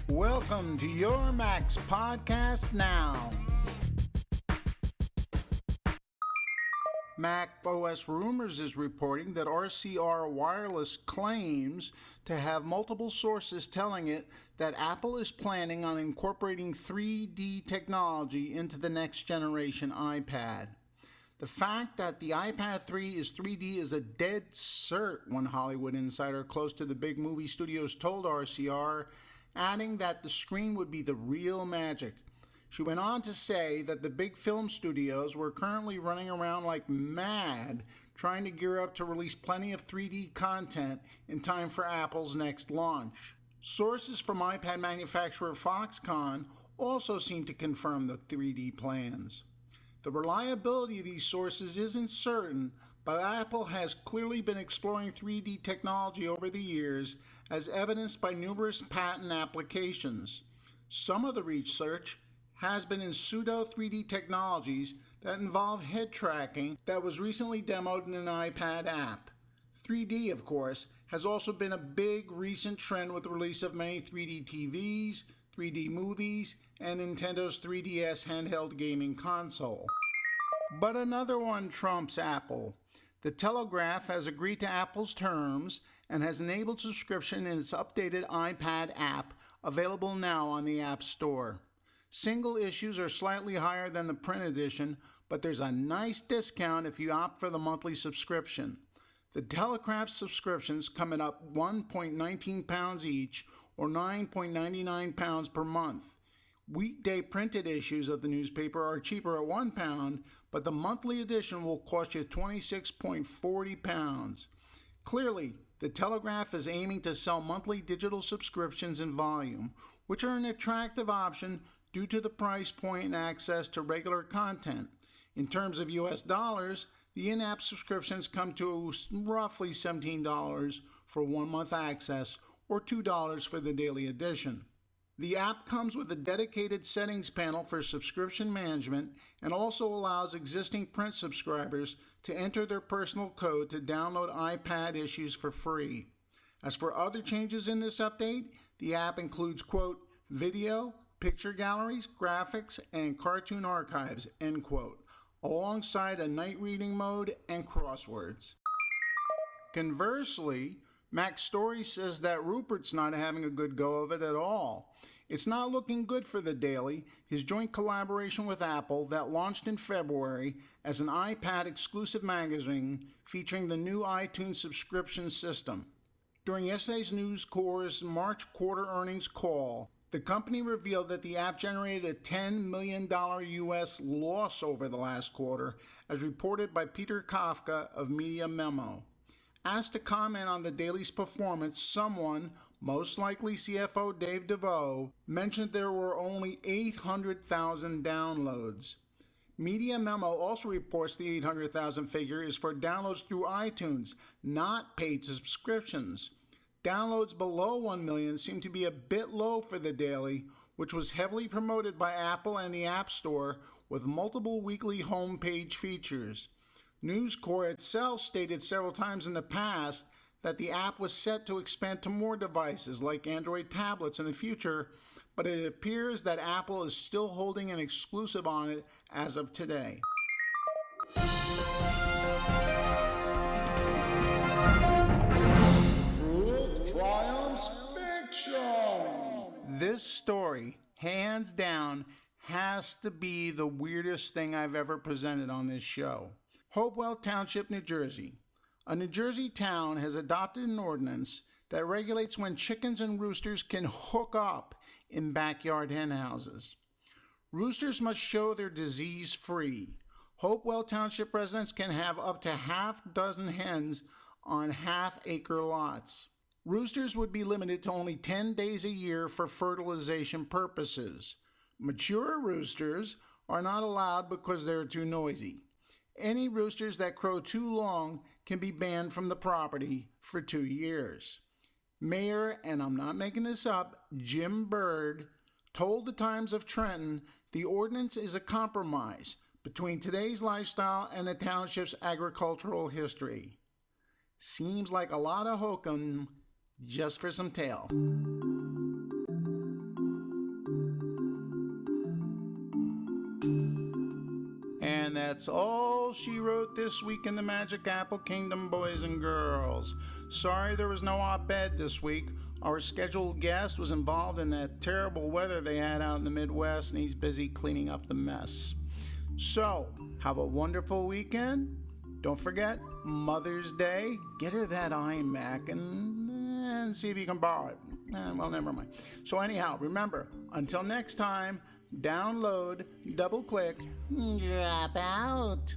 Welcome to your Max Podcast Now. Mac OS Rumors is reporting that RCR Wireless claims to have multiple sources telling it that Apple is planning on incorporating 3D technology into the next generation iPad. The fact that the iPad 3 is 3D is a dead cert, one Hollywood insider close to the big movie studios told RCR, adding that the screen would be the real magic. She went on to say that the big film studios were currently running around like mad trying to gear up to release plenty of 3D content in time for Apple's next launch. Sources from iPad manufacturer Foxconn also seem to confirm the 3D plans. The reliability of these sources isn't certain, but Apple has clearly been exploring 3D technology over the years, as evidenced by numerous patent applications. Some of the research has been in pseudo 3D technologies that involve head tracking that was recently demoed in an iPad app. 3D, of course, has also been a big recent trend with the release of many 3D TVs, 3D movies, and Nintendo's 3DS handheld gaming console. But another one trumps Apple. The Telegraph has agreed to Apple's terms and has enabled subscription in its updated iPad app, available now on the App Store. Single issues are slightly higher than the print edition, but there's a nice discount if you opt for the monthly subscription. The Telegraph subscriptions come at up £1.19 each, or £9.99 per month. Weekday printed issues of the newspaper are cheaper at £1, but the monthly edition will cost you £26.40. Clearly, the Telegraph is aiming to sell monthly digital subscriptions in volume, which are an attractive option due to the price point and access to regular content. In terms of US dollars, the in-app subscriptions come to roughly $17 for 1 month access, or $2 for the daily edition. The app comes with a dedicated settings panel for subscription management and also allows existing print subscribers to enter their personal code to download iPad issues for free. As for other changes in this update, the app includes, quote, video, picture galleries, graphics, and cartoon archives, end quote, alongside a night reading mode and crosswords. Conversely, Mac Story says that Rupert's not having a good go of it at all. It's not looking good for The Daily, his joint collaboration with Apple that launched in February as an iPad exclusive magazine featuring the new iTunes subscription system. During yesterday's News Corp's March quarter earnings call, the company revealed that the app generated a $10 million US loss over the last quarter, as reported by Peter Kafka of Media Memo. Asked to comment on the Daily's performance, someone, most likely CFO Dave DeVoe, mentioned there were only 800,000 downloads. Media Memo also reports the 800,000 figure is for downloads through iTunes, not paid subscriptions. Downloads below 1 million seem to be a bit low for The Daily, which was heavily promoted by Apple and the App Store with multiple weekly homepage features. News Corp itself stated several times in the past that the app was set to expand to more devices like Android tablets in the future, but it appears that Apple is still holding an exclusive on it as of today. Truth triumphs fiction. This story, hands down, has to be the weirdest thing I've ever presented on this show. Hopewell Township, New Jersey. A New Jersey town has adopted an ordinance that regulates when chickens and roosters can hook up in backyard hen houses. Roosters must show they're disease-free. Hopewell Township residents can have up to half dozen hens on half-acre lots. Roosters would be limited to only 10 days a year for fertilization purposes. Mature roosters are not allowed because they're too noisy. Any roosters that crow too long can be banned from the property for 2 years. Mayor, and I'm not making this up, Jim Bird, told the Times of Trenton the ordinance is a compromise between today's lifestyle and the township's agricultural history. Seems like a lot of hokum just for some tail. And that's all she wrote this week in the Magic Apple Kingdom, boys and girls. Sorry there was no op-ed this week. Our scheduled guest was involved in that terrible weather they had out in the Midwest, and he's busy cleaning up the mess. So, have a wonderful weekend. Don't forget, Mother's Day. Get her that iMac and see if you can borrow it. Well, never mind. So anyhow, remember, until next time, download, double-click, drop out.